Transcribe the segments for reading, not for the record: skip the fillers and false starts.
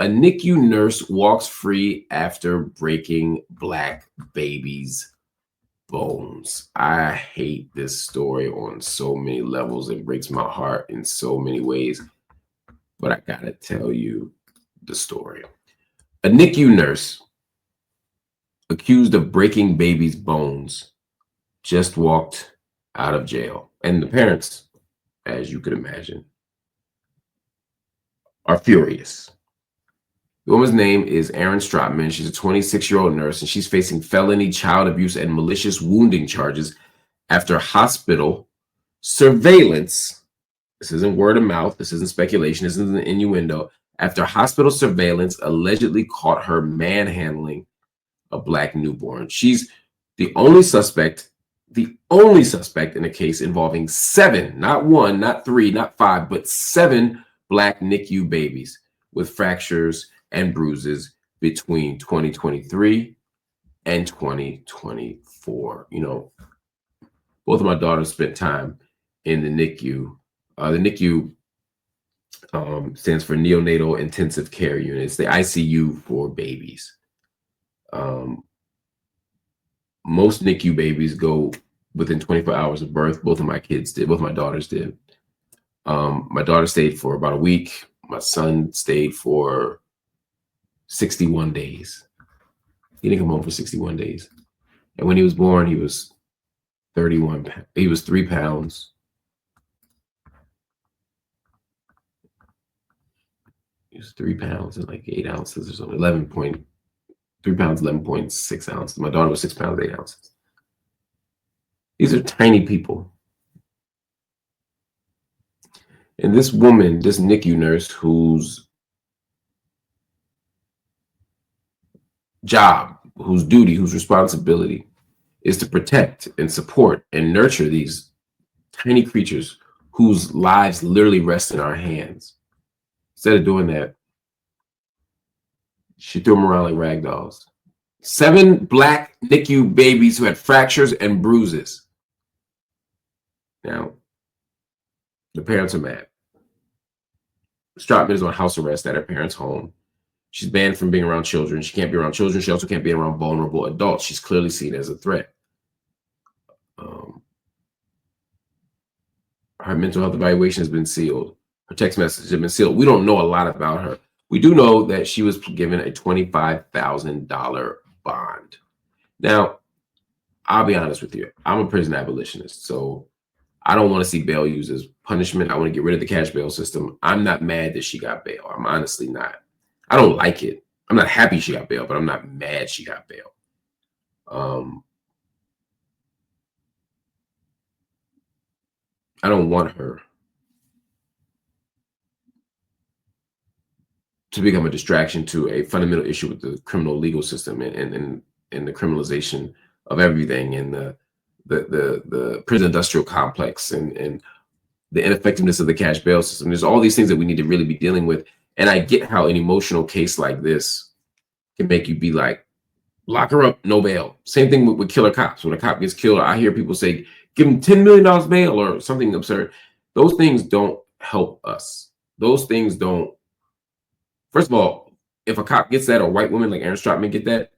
A NICU nurse walks free after breaking Black baby's bones. I hate this story on so many levels. It breaks my heart in so many ways. But I gotta tell you the story. A NICU nurse accused of breaking baby's bones just walked out of jail. And the parents, as you could imagine, are furious. The woman's name is Erin Stratman. She's a 26-year-old nurse, and she's facing felony child abuse and malicious wounding charges after hospital surveillance. This isn't word of mouth. This isn't speculation. This isn't an innuendo. After hospital surveillance allegedly caught her manhandling a Black newborn. She's the only suspect in a case involving 7, not 1, not 3, not 5, but 7 Black NICU babies with fractures and bruises between 2023 and 2024. You know, both of my daughters spent time in the NICU. The NICU stands for Neonatal Intensive Care Unit. It's the ICU for babies. Most NICU babies go within 24 hours of birth. Both of my kids did. Both of my daughters did. My daughter stayed for about a week. My son stayed for 61 days. He didn't come home for 61 days. And when he was born, he was 31. He was 3 pounds. He was 3 pounds and like 8 ounces or something. 3 pounds, 11.6 ounces. My daughter was 6 pounds, 8 ounces. These are tiny people. And this woman, this NICU nurse, whose job, whose duty, whose responsibility is to protect and support and nurture these tiny creatures whose lives literally rest in our hands. Instead of doing that, she threw them around like rag dolls. 7 Black NICU babies who had fractures and bruises. Now, the parents are mad. Stratman is on house arrest at her parents' home. She's banned from being around children. She can't be around children. She also can't be around vulnerable adults. She's clearly seen as a threat. Her mental health evaluation has been sealed. Her text messages have been sealed. We don't know a lot about her. We do know that she was given a $25,000 bond. Now, I'll be honest with you. I'm a prison abolitionist, so I don't want to see bail used as punishment. I want to get rid of the cash bail system. I'm not mad that she got bail. I'm honestly not. I don't like it. I'm not happy she got bail, but I'm not mad she got bail. I don't want her to become a distraction to a fundamental issue with the criminal legal system and the criminalization of everything, and the prison industrial complex and the ineffectiveness of the cash bail system. There's all these things that we need to really be dealing with. And I get how an emotional case like this can make you be like, lock her up, no bail. Same thing with killer cops. When a cop gets killed, I hear people say, give him $10 million bail or something absurd. Those things don't help us. Those things don't. First of all, if a cop gets that, or a white woman like Erin Stratman get that,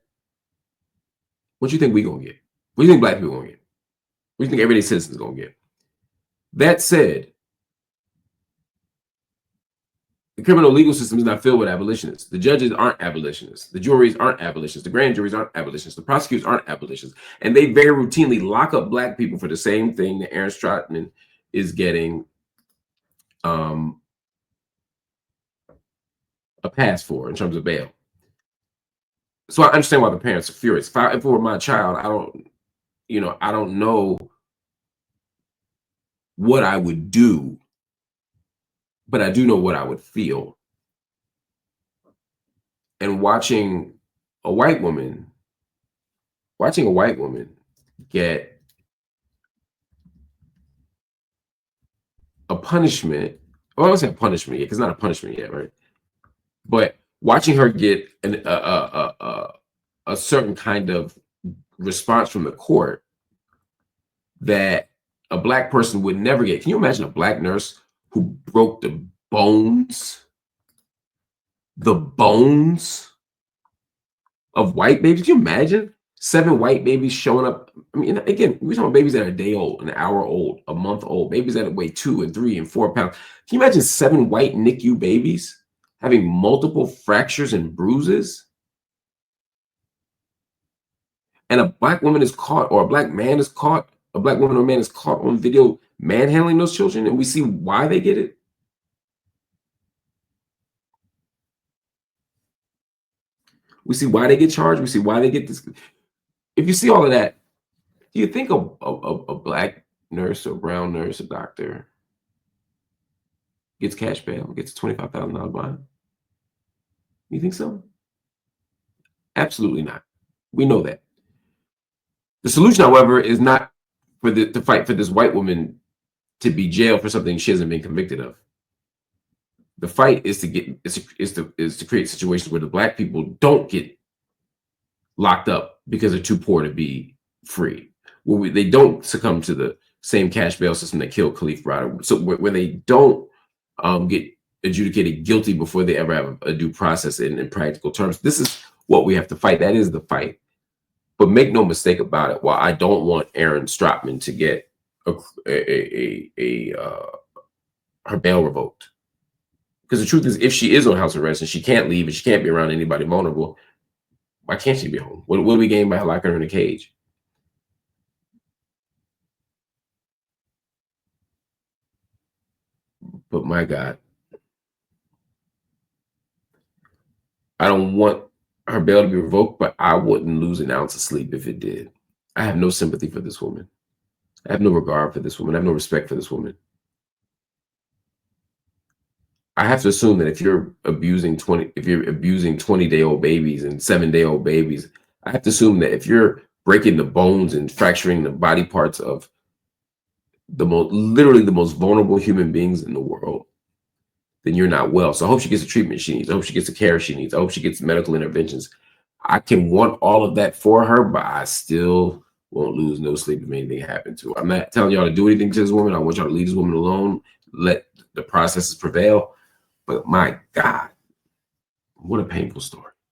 what do you think we gonna get? What do you think Black people gonna get? What do you think everyday citizens gonna get? That said, the criminal legal system is not filled with abolitionists. The judges aren't abolitionists. The juries aren't abolitionists. The grand juries aren't abolitionists. The prosecutors aren't abolitionists. And they very routinely lock up Black people for the same thing that Erin Stratman is getting a pass for in terms of bail. So I understand why the parents are furious. If it were my child, I don't know what I would do, but I do know what I would feel. And watching a white woman get a punishment. Well, I don't say a punishment yet, because it's not a punishment yet, right? But watching her get a certain kind of response from the court that a Black person would never get. Can you imagine a Black nurse who broke the bones the bones of white babies. Can you imagine 7 white babies showing up? I mean, again, we're talking about babies that are a day old, an hour old, a month old, babies that weigh 2 and 3 and 4 pounds. Can you imagine 7 white NICU babies having multiple fractures and bruises? And a black woman is caught, or a black man is caught, a black woman or man is caught on video manhandling those children, and we see why they get it. We see why they get charged. We see why they get this. If you see all of that, do you think a black nurse or brown nurse, a doctor, gets cash bail, gets a $25,000 bond? You think so? Absolutely not. We know that. The solution, however, is not to fight for this white woman to be jailed for something she hasn't been convicted of. The fight is to create situations where the black people don't get locked up because they're too poor to be free. Where they don't succumb to the same cash bail system that killed Khalif Browder. So where they don't get adjudicated guilty before they ever have a due process in practical terms. This is what we have to fight. That is the fight. But make no mistake about it. While I don't want Aaron Stropman to get her bail revoked, because the truth is, if she is on house arrest and she can't leave and she can't be around anybody vulnerable, why can't she be home? What do we gain by locking her in a cage? But my God, I don't want her bail to be revoked, but I wouldn't lose an ounce of sleep if it did. I have no sympathy for this woman. I have no regard for this woman. I have no respect for this woman. I have to assume that if you're abusing 20-day-old babies and 7-day-old babies, I have to assume that if you're breaking the bones and fracturing the body parts of literally the most vulnerable human beings in the world, then you're not well. So I hope she gets the treatment she needs. I hope she gets the care she needs. I hope she gets medical interventions. I can want all of that for her, but I still won't lose no sleep if anything happened to her. I'm not telling y'all to do anything to this woman. I want y'all to leave this woman alone. Let the processes prevail. But my God, what a painful story.